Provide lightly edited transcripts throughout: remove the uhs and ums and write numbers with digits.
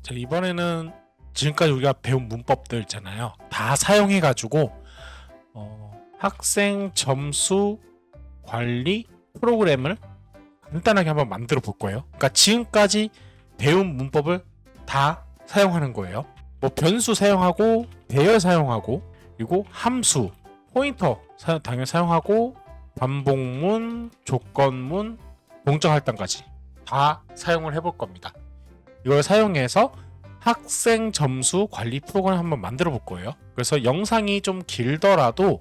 자, 이번에는 지금까지 우리가 배운 문법들 있잖아요. 다 사용해가지고 학생 점수 관리 프로그램을 간단하게 한번 만들어 볼 거예요. 그러니까 지금까지 배운 문법을 다 사용하는 거예요. 뭐 변수 사용하고 배열 사용하고 그리고 함수, 포인터 당연히 사용하고 반복문, 조건문, 동적 할당까지 다 사용을 해볼 겁니다. 이걸 사용해서 학생 점수 관리 프로그램 한번 만들어 볼 거예요. 그래서 영상이 좀 길더라도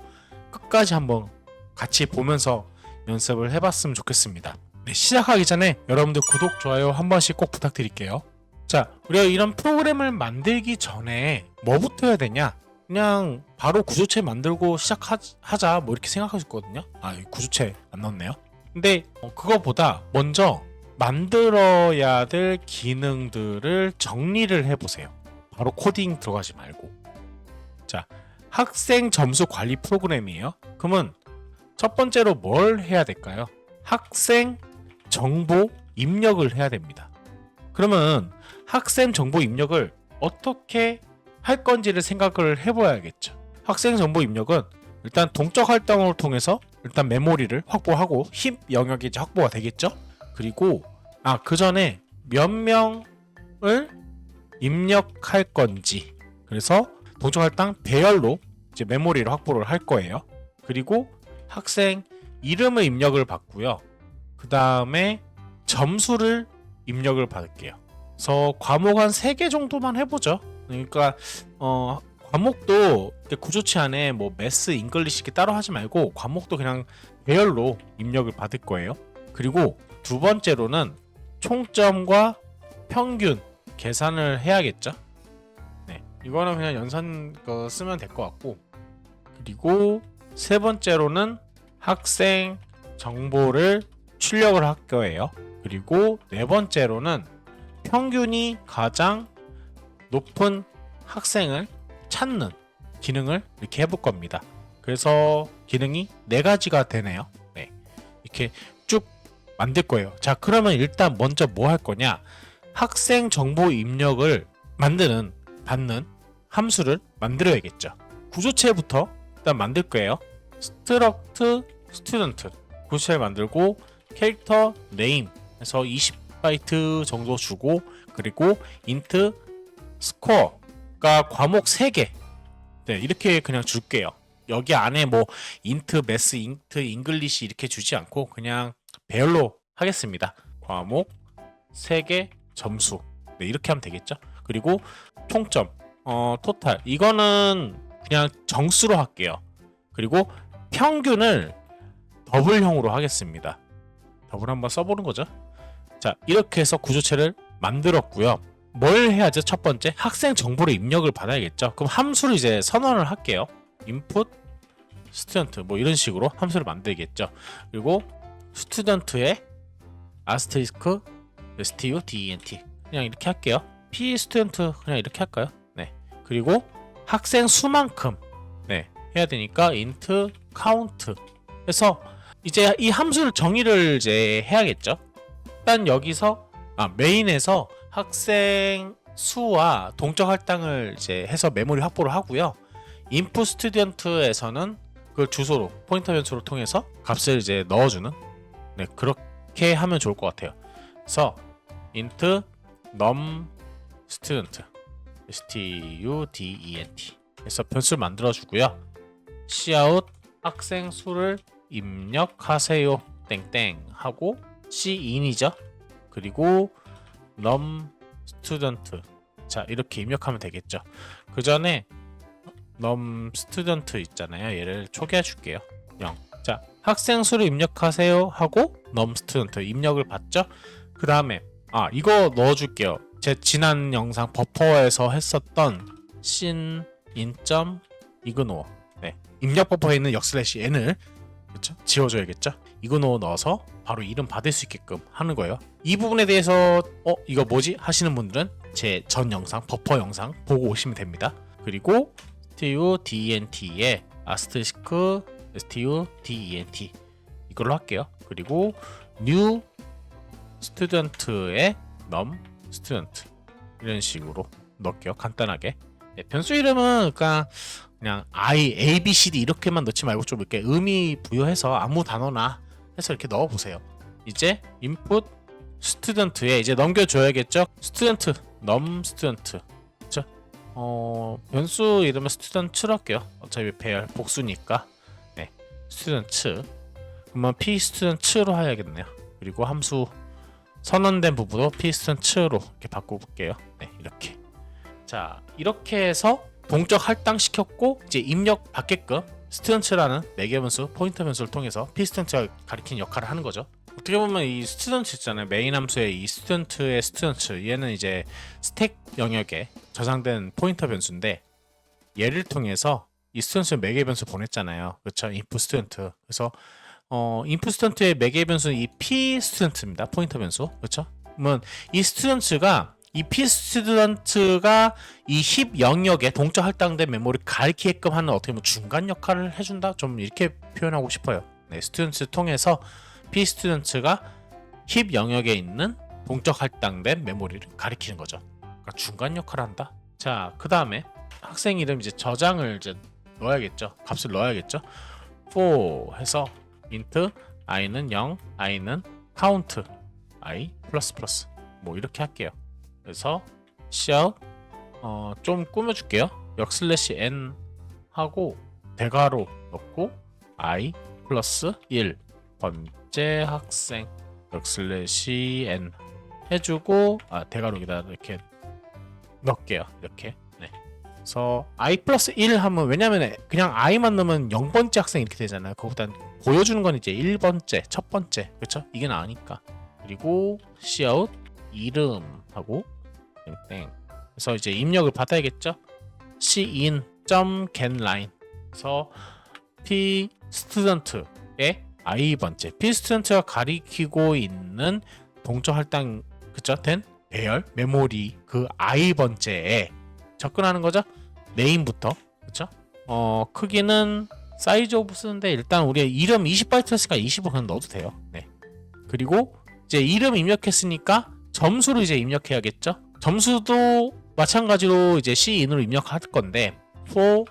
끝까지 한번 같이 보면서 연습을 해봤으면 좋겠습니다. 네, 시작하기 전에 여러분들 구독, 좋아요 한 번씩 꼭 부탁드릴게요. 자, 우리가 이런 프로그램을 만들기 전에 뭐부터 해야 되냐? 그냥 바로 구조체 만들고 시작하자 뭐 이렇게 생각하셨거든요. 아, 구조체 안 넣었네요. 근데 그거보다 먼저 만들어야 될 기능들을 정리를 해보세요. 바로 코딩 들어가지 말고. 자, 학생 점수 관리 프로그램이에요. 그러면 첫 번째로 뭘 해야 될까요? 학생 정보 입력을 해야 됩니다. 그러면 학생 정보 입력을 어떻게 할 건지를 생각을 해봐야겠죠. 학생 정보 입력은 일단 동적 할당을 통해서 일단 메모리를 확보하고 힙 영역이 이제 확보가 되겠죠. 그리고 그 전에 몇 명을 입력할 건지, 그래서 동적 할당 배열로 이제 메모리를 확보를 할 거예요. 그리고 학생 이름을 입력을 받고요. 그 다음에 점수를 입력을 받을게요. 그래서 과목 한 3개 정도만 해보죠. 그러니까 과목도 구조체 안에 뭐 매스, 잉글리시 이렇게 따로 하지 말고 과목도 그냥 배열로 입력을 받을 거예요. 그리고 두 번째로는 총점과 평균 계산을 해야겠죠. 네, 이거는 그냥 연산 쓰면 될 것 같고, 그리고 세 번째로는 학생 정보를 출력을 할 거예요. 그리고 네 번째로는 평균이 가장 높은 학생을 찾는 기능을 이렇게 해볼 겁니다. 그래서 기능이 4가지가 되네요. 네, 이렇게 쭉 만들 거예요. 자, 그러면 일단 먼저 뭐 할 거냐? 학생 정보 입력을 받는 함수를 만들어야겠죠. 구조체부터 일단 만들 거예요. struct student 구조체를 만들고 캐릭터 name 해서 20바이트 정도 주고, 그리고 int score가 과목 3개, 네, 이렇게 그냥 줄게요. 여기 안에 뭐 int math, int english 이렇게 주지 않고 그냥 배열로 하겠습니다. 과목 3개 점수, 네, 이렇게 하면 되겠죠. 그리고 총점 토탈 이거는 그냥 정수로 할게요. 그리고 평균을 더블형으로 하겠습니다. 더블 한번 써보는 거죠. 자, 이렇게 해서 구조체를 만들었고요. 뭘 해야죠? 첫 번째, 학생 정보를 입력을 받아야겠죠. 그럼 함수를 이제 선언을 할게요. input student 뭐 이런 식으로 함수를 만들겠죠. 그리고 스튜던트의 아스테리스크 student 그냥 이렇게 할게요. p student 그냥 이렇게 할까요? 네. 그리고 학생 수만큼, 네, 해야 되니까 int count 해서 이제 이 함수를 정의를 이제 해야겠죠. 일단 여기서 메인에서 학생 수와 동적 할당을 이제 해서 메모리 확보를 하고요. input student에서는 그 주소로 포인터 변수를 통해서 값을 이제 넣어주는, 네, 그렇게 하면 좋을 것 같아요. 그래서 int num student student 그래서 변수를 만들어 주고요. cout 학생 수를 입력하세요 땡땡 하고 cin이죠. 그리고 num student, 자, 이렇게 입력하면 되겠죠. 그 전에 num student 있잖아요. 얘를 초기화 줄게요. 0. 자, 학생 수를 입력하세요 하고 num student 입력을 받죠. 그 다음에 이거 넣어줄게요. 제 지난 영상 버퍼에서 했었던 sin in.ignore, 네, 입력 버퍼에 있는 역슬래시 n을 그렇죠? 지워줘야겠죠. ignore 넣어서 바로 이름 받을 수 있게끔 하는 거예요. 이 부분에 대해서 이거 뭐지? 하시는 분들은 제 전 영상 버퍼 영상 보고 오시면 됩니다. 그리고 student의 asterisk student 이걸로 할게요. 그리고 new student의 num student 이런 식으로 넣을게요. 간단하게. 네, 변수 이름은 그냥 I, A, B, C, D 이렇게만 넣지 말고 좀 이렇게 의미 부여해서 아무 단어나 해서 이렇게 넣어보세요. 이제 input student에 이제 넘겨줘야겠죠. student, num student. 그쵸? 변수 이름은 student로 할게요. 어차피 배열 복수니까. 네, student. 그러면 p student로 해야겠네요. 그리고 함수 선언된 부분도 p student로 이렇게 바꿔볼게요. 네, 이렇게. 자, 이렇게 해서 동적 할당시켰고 이제 입력 받게끔 student라는 매개 변수, 포인터 변수를 통해서 p student가 가리키는 역할을 하는 거죠. 어떻게 보면 이 student 있잖아요. 메인 함수의 이 student의 student 얘는 이제 스택 영역에 저장된 포인터 변수인데 얘를 통해서 이 student의 매개 변수 보냈잖아요. 그렇죠? input student. 그래서 input student의 매개 변수는 이 p student입니다. 포인터 변수. 그렇죠? 그러면 이 student가 이 p student가 이 힙 영역에 동적 할당된 메모리를 가리키게끔 하는 어떻게 보면 중간 역할을 해준다. 좀 이렇게 표현하고 싶어요. 네, student를 통해서 p student가 힙 영역에 있는 동적 할당된 메모리를 가리키는 거죠. 그러니까 중간 역할을 한다. 자, 그 다음에 학생 이름 이제 저장을 이제 넣어야겠죠. 값을 넣어야겠죠. for 해서 int i는 0, i는 count i 플러스 플러스 뭐 이렇게 할게요. 그래서 cout 좀 꾸며줄게요. n 하고 대괄호 넣고 i 플러스 1 번째 학생 n 해주고 대괄호기다 이렇게 넣을게요. 이렇게. 네. 그래서 i 플러스 1 하면 왜냐면 그냥 i만 넣으면 0번째 학생 이렇게 되잖아요. 그거보단 보여주는 건 이제 1번째, 첫 번째. 그렇죠? 이게 나으니까. 그리고 cout 이름 하고 땡. 그래서 이제 입력을 받아야겠죠? cin.getLine. 그래서 p student의 i번째. p student가 가리키고 있는 동적 할당 그쵸? 된 배열 메모리 그 i번째에 접근하는 거죠. 네임부터 그쵸? 크기는 사이즈 오브 쓰는데 일단 우리 이름 20바이트였으니까 20을 그냥 넣어도 돼요. 네. 그리고 이제 이름 입력했으니까 점수를 이제 입력해야겠죠. 점수도 마찬가지로 이제 cin으로 입력할 건데 for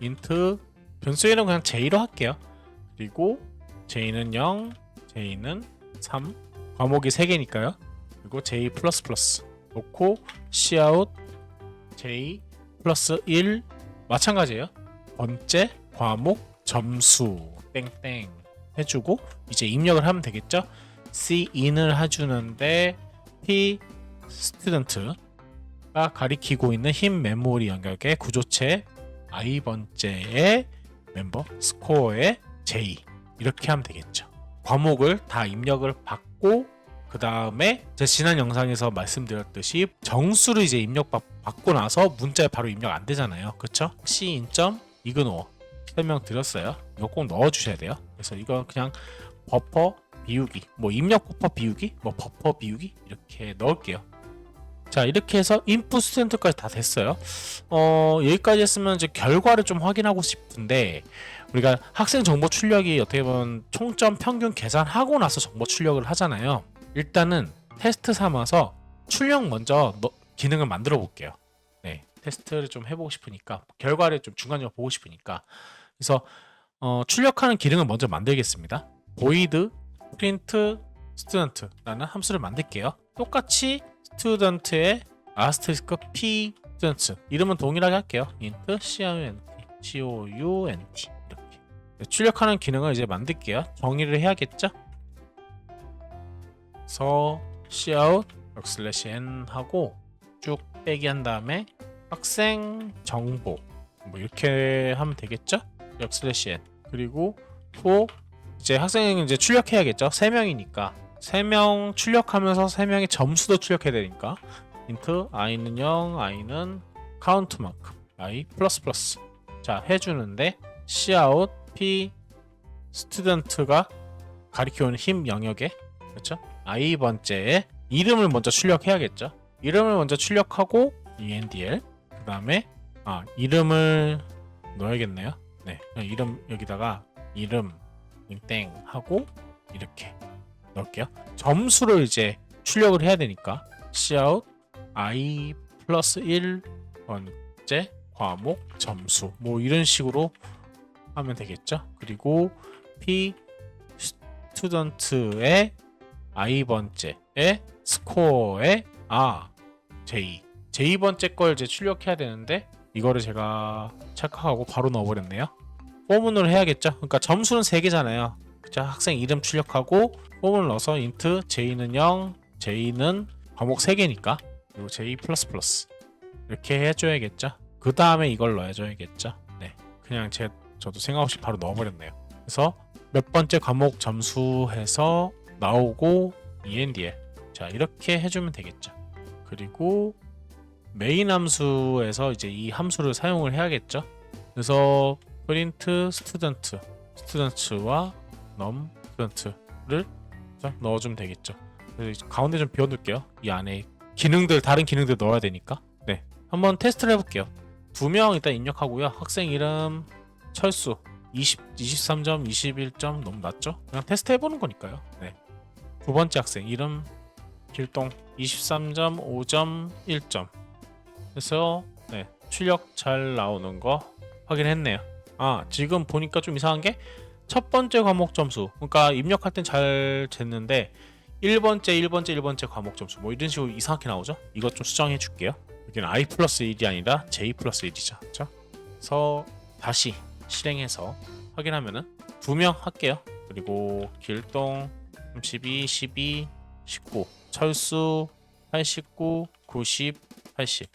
int 변수 이름 그냥 j로 할게요. 그리고 j는 0, j는 3 과목이 3개니까요. 그리고 j 플러스 플러스 놓고 cout j 플러스 1 마찬가지예요. 번째 과목 점수 땡땡 해주고 이제 입력을 하면 되겠죠. cin을 해주는데 p student가 가리키고 있는 흰 메모리 영역의 구조체 i번째의 멤버 스코어의 j 이렇게 하면 되겠죠. 과목을 다 입력을 받고 그 다음에 제가 지난 영상에서 말씀드렸듯이 정수를 이제 받고 나서 문자에 바로 입력 안 되잖아요. 그쵸? cin.ignore 설명드렸어요. 이거 꼭 넣어주셔야 돼요. 그래서 이거 그냥 버퍼 비우기 뭐 입력 버퍼 비우기 뭐 버퍼 비우기 이렇게 넣을게요. 자, 이렇게 해서 input student까지 다 됐어요. 여기까지 했으면 이제 결과를 좀 확인하고 싶은데 우리가 학생 정보 출력이 어떻게 보면 총점 평균 계산하고 나서 정보 출력을 하잖아요. 일단은 테스트 삼아서 출력 먼저 기능을 만들어 볼게요. 네, 테스트를 좀 해보고 싶으니까 결과를 좀 중간적으로 보고 싶으니까 그래서 출력하는 기능을 먼저 만들겠습니다. void print student라는 함수를 만들게요. 똑같이 student의 asterisk p student 이름은 동일하게 할게요. int count 이렇게 출력하는 기능을 이제 만들게요. 정의를 해야겠죠? 그래서 cout /n 하고 쭉 빼기 한 다음에 학생 정보 뭐 이렇게 하면 되겠죠? /n 그리고 for 이제 학생이 이제 출력해야겠죠? 3명이니까 3명 출력하면서 3명의 점수도 출력해야 되니까 int i는 0, i는 count만큼 i 플러스 플러스 자 해주는데 cout p student가 가리켜오는 힘 영역에 그렇죠? i번째에 이름을 먼저 출력해야겠죠? 이름을 먼저 출력하고 endl 그 다음에 이름을 넣어야겠네요. 네, 이름 여기다가 이름 땡 하고 이렇게 넣을게요. 점수를 이제 출력을 해야 되니까 cout i 플러스 1번째 과목 점수 뭐 이런 식으로 하면 되겠죠. 그리고 P 스튜던트의 i번째의 스코어에 J번째 걸 이제 출력해야 되는데 이거를 제가 착각하고 바로 넣어버렸네요. 포문으로 해야겠죠. 그러니까 점수는 3개잖아요. 그쵸? 학생 이름 출력하고 포문을 넣어서 int J는 0, J는 과목 3개니까 그리고 J++ 이렇게 해줘야겠죠. 그 다음에 이걸 넣어줘야겠죠. 네, 그냥 저도 생각 없이 바로 넣어버렸네요. 그래서 몇 번째 과목 점수해서 나오고 ENDL 자 이렇게 해주면 되겠죠. 그리고 메인 함수에서 이제 이 함수를 사용을 해야겠죠. 그래서 print student와 num student를 넣어주면 되겠죠. 그래서 가운데 좀 비워둘게요. 이 안에 다른 기능들 넣어야 되니까. 네, 한번 테스트를 해볼게요. 2명 일단 입력하고요. 학생 이름 철수 23점, 21점 너무 낮죠? 그냥 테스트 해보는 거니까요. 네. 두 번째 학생 이름 길동 23점, 5점, 1점. 그래서 네, 출력 잘 나오는 거 확인했네요. 지금 보니까 좀 이상한 게 첫 번째 과목 점수. 그러니까 입력할 땐 잘 됐는데 1번째 과목 점수 뭐 이런 식으로 이상하게 나오죠? 이것 좀 수정해 줄게요. 여기는 i+1이 아니라 j+1이죠. 그렇죠? 그래서 다시 실행해서 확인하면은 2명 할게요. 그리고 길동 32, 12, 19 철수 89, 90, 80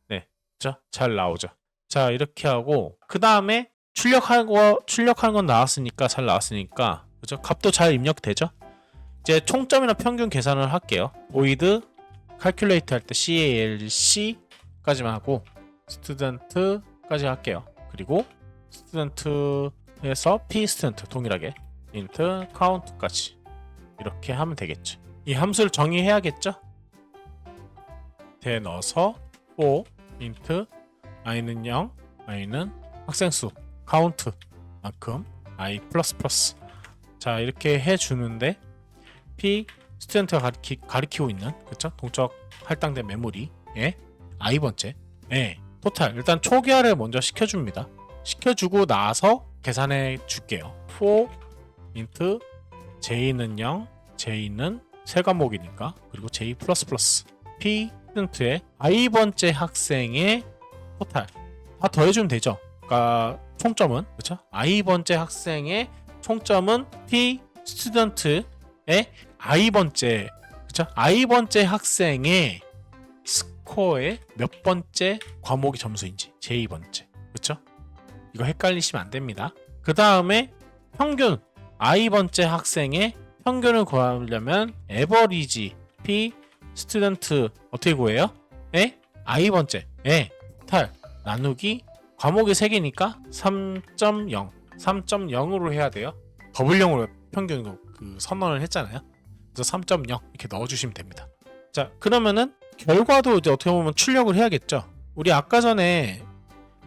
네, 그렇죠? 잘 나오죠. 자 이렇게 하고 그 다음에 출력하는 건 나왔으니까 잘 나왔으니까 그죠? 값도 잘 입력되죠? 이제 총점이나 평균 계산을 할게요. void calculate 할 때 calc까지만 하고 student까지 할게요. 그리고 student에서 p student 동일하게 int count까지 이렇게 하면 되겠죠. 이 함수를 정의해야겠죠? 대 넣어서 for int i는 0, i는 학생수 count만큼 i++ 자 이렇게 해주는데 p 스튜던트가 가리키고 있는 그쵸? 동적 할당된 메모리에 i번째 토탈 일단 초기화를 먼저 시켜줍니다. 시켜주고 나서 계산해 줄게요. for int j는 0, j는 세 과목이니까 그리고 j++ p 스튜던트의 i번째 학생의 토탈 다 더해주면 되죠. 그러니까 총점은 그렇죠? i번째 학생의 총점은 p 스튜던트의 i번째 그렇죠? i번째 학생의 스코어의 몇 번째 과목이 점수인지 j번째 그렇죠? 이거 헷갈리시면 안 됩니다. 그 다음에 평균 i번째 학생의 평균을 구하려면 average p 스튜던트 어떻게 구해요? i번째 토탈 나누기 과목이 3개니까 3.0으로 해야 돼요. 더블0으로 평균 선언을 했잖아요. 그래서 3.0 이렇게 넣어주시면 됩니다. 자 그러면은 결과도 이제 어떻게 보면 출력을 해야겠죠. 우리 아까 전에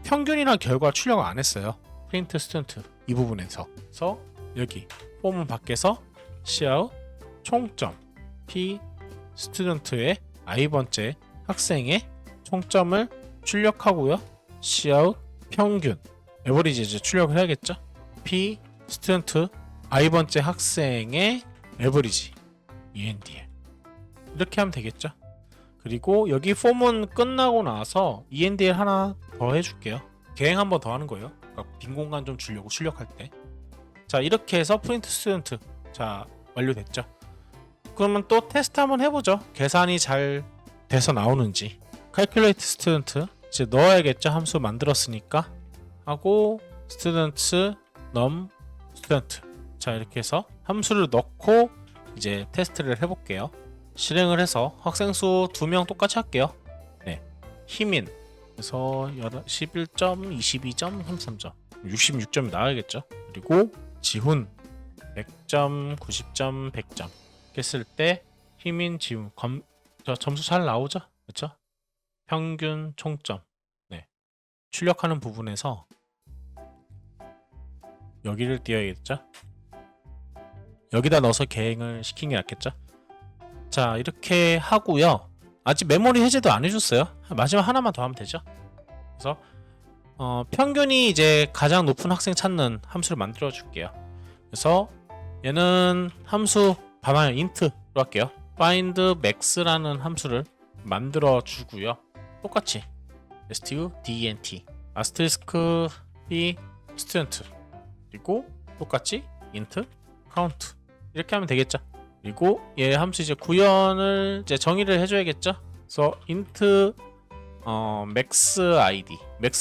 평균이랑 결과 출력을 안 했어요. print student 이 부분에서. 그래서 여기 폼은 밖에서 cout 총점 p student의 i번째 학생의 총점을 출력하고요. cout 평균 average 이제 출력을 해야겠죠. p student i번째 학생의 average ENDL 이렇게 하면 되겠죠. 그리고 여기 폼은 끝나고 나서 ENDL 하나 더 해줄게요. 계행 한 번 더 하는 거예요. 그러니까 빈 공간 좀 주려고 출력할 때. 자 이렇게 해서 print student 자 완료됐죠. 그러면 또 테스트 한번 해보죠. 계산이 잘 돼서 나오는지. calculate student 이제 넣어야겠죠. 함수 만들었으니까 하고 students num student 자 이렇게 해서 함수를 넣고 이제 테스트를 해볼게요. 실행을 해서 학생 수 2명 똑같이 할게요. 네, 희민 그래서 11점, 22점, 33점 66점이 나와야겠죠. 그리고 지훈 100점, 90점, 100점 했을 때 희민, 지훈 저 점수 잘 나오죠? 그렇죠? 평균 총점 네. 출력하는 부분에서 여기를 띄워야겠죠? 여기다 넣어서 계행을 시킨 게 낫겠죠? 자 이렇게 하고요. 아직 메모리 해제도 안 해줬어요. 마지막 하나만 더 하면 되죠. 그래서 평균이 이제 가장 높은 학생 찾는 함수를 만들어 줄게요. 그래서 얘는 함수 반환 int로 할게요. find max라는 함수를 만들어 주고요. 똑같이 student asterisk b student 그리고 똑같이 int count 이렇게 하면 되겠죠. 그리고 얘 함수 이제 구현을 이제 정의를 해줘야겠죠. 그래서 int max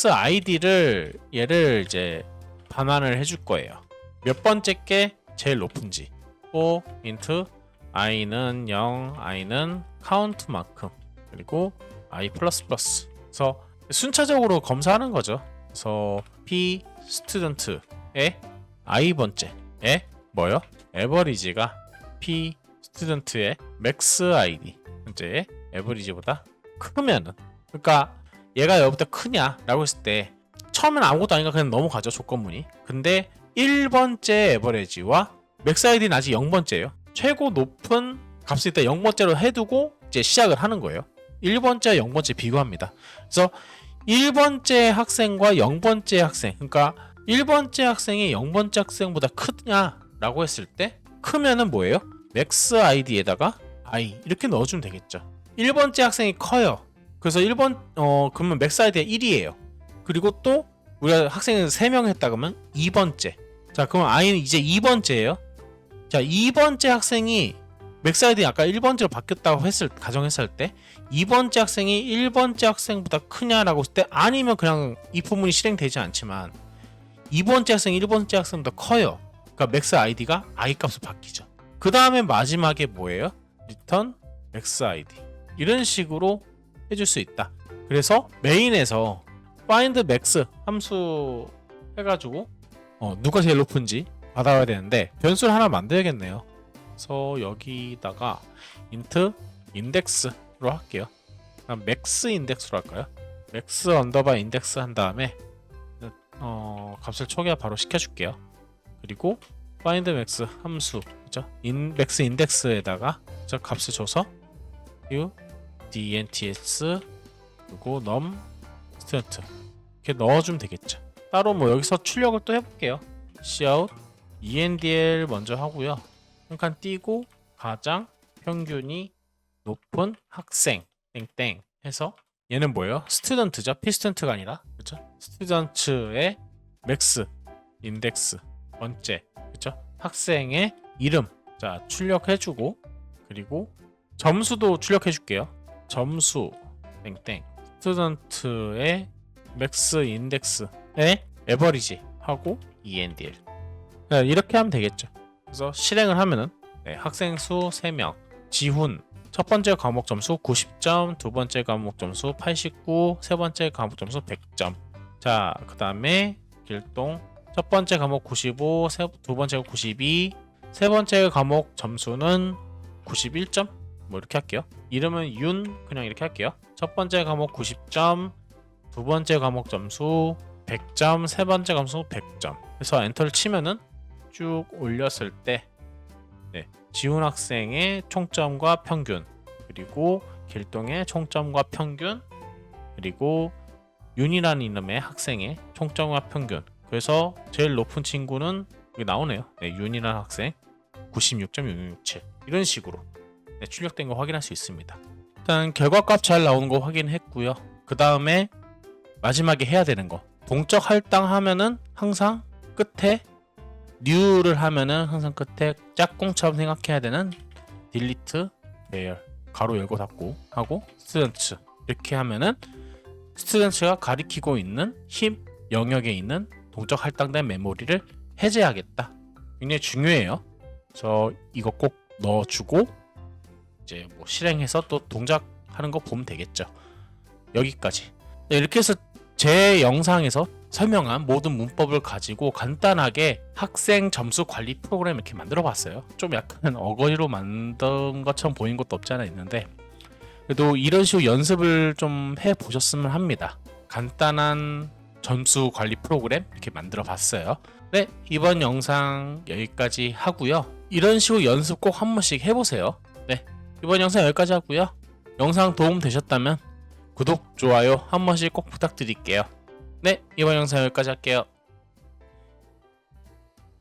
id를 얘를 이제 반환을 해줄 거예요. 몇 번째 게 제일 높은지. 또 int i는 0, i는 count만큼 그리고 i++. 그래서 순차적으로 검사하는 거죠. 그래서 p student의 i 번째에 뭐요? average가 p student의 max id 현재 average보다 크면은, 그러니까 얘가 여기보다 크냐라고 했을 때 처음엔 아무것도 아니니까 그냥 넘어가죠, 조건문이. 근데 1번째 average와 max id는 아직 0번째예요. 최고 높은 값을 일단 0번째로 해두고 이제 시작을 하는 거예요. 1번째, 0번째 비교합니다. 그래서 1번째 학생과 0번째 학생, 그러니까 1번째 학생이 0번째 학생보다 크냐라고 했을 때 크면은 뭐예요? max id에다가 i 이렇게 넣어주면 되겠죠. 1번째 학생이 커요. 그래서 그러면 max id가 1이에요. 그리고 또 우리가 학생을 3명 했다 그러면 2번째. 자, 그럼 i는 이제 2번째예요. 자, 2번째 학생이 max id가 아까 1번째로 바뀌었다고 가정했을 때 2번째 학생이 1번째 학생보다 크냐라고 했을 때 아니면 그냥 이 부분이 실행되지 않지만 2번째 학생이 1번째 학생보다 커요. 그러니까 max id가 i 값으로 바뀌죠. 그 다음에 마지막에 뭐예요? return max id. 이런 식으로 해줄 수 있다. 그래서 메인에서 find max 함수 해가지고 누가 제일 높은지 받아야 되는데 변수를 하나 만들어야겠네요. 그래서 여기다가 int index로 할게요. max index로 할까요? max 언더바 index 한 다음에 값을 초기화 바로 시켜줄게요. 그리고 find max 함수, 그죠? max index에다가 저 값을 줘서 dnts 그리고 num student 이렇게 넣어주면 되겠죠. 따로 뭐 여기서 출력을 또 해볼게요. cout endl 먼저 하고요. 한 칸 띄고 가장 평균이 높은 학생 땡땡 해서 얘는 뭐예요? 스튜던트죠. 피스턴트가 아니라, 그렇죠? 스튜던트의 맥스 인덱스 번째, 그렇죠? 학생의 이름 자 출력해주고, 그리고 점수도 출력해줄게요. 점수 땡땡 스튜던트의 맥스 인덱스의 에버리지 하고 endl. 이렇게 하면 되겠죠. 그래서 실행을 하면은 학생 수 3명, 지훈 첫 번째 과목 점수 90점, 두 번째 과목 점수 89, 세 번째 과목 점수 100점. 자, 그 다음에 길동 첫 번째 과목 95, 두 번째 92, 세 번째 과목 점수는 91점. 뭐 이렇게 할게요. 이름은 윤 그냥 이렇게 할게요. 첫 번째 과목 90점, 두 번째 과목 점수 100점, 세 번째 과목 점수 100점. 그래서 엔터를 치면은 쭉 올렸을 때 지훈 학생의 총점과 평균, 그리고 길동의 총점과 평균, 그리고 윤이라는 이름의 학생의 총점과 평균. 그래서 제일 높은 친구는 여기 나오네요. 윤이라는 학생 96.667. 이런 식으로 출력된 거 확인할 수 있습니다. 일단 결과값 잘 나오는 거 확인했고요. 그 다음에 마지막에 해야 되는 거, 동적 할당하면은 항상 끝에 new를 하면은 항상 끝에 짝꿍처럼 생각해야 되는 delete there 가로 열고 닫고 하고 students 이렇게 하면은 students가 가리키고 있는 힙 영역에 있는 동적 할당된 메모리를 해제하겠다. 굉장히 중요해요. 그래서 이거 꼭 넣어주고 이제 뭐 실행해서 또 동작하는 거 보면 되겠죠. 여기까지. 이렇게 해서 제 영상에서 설명한 모든 문법을 가지고 간단하게 학생 점수 관리 프로그램 이렇게 만들어 봤어요. 좀 약간 어거지로 만든 것처럼 보이는 것도 없지 않아 있는데, 그래도 이런 식으로 연습을 좀 해 보셨으면 합니다. 간단한 점수 관리 프로그램 이렇게 만들어 봤어요. 네, 이번 영상 여기까지 하고요. 이런 식으로 연습 꼭 한 번씩 해보세요. 네, 이번 영상 여기까지 하고요. 영상 도움 되셨다면 구독, 좋아요 한 번씩 꼭 부탁드릴게요. 네, 이번 영상 여기까지 할게요.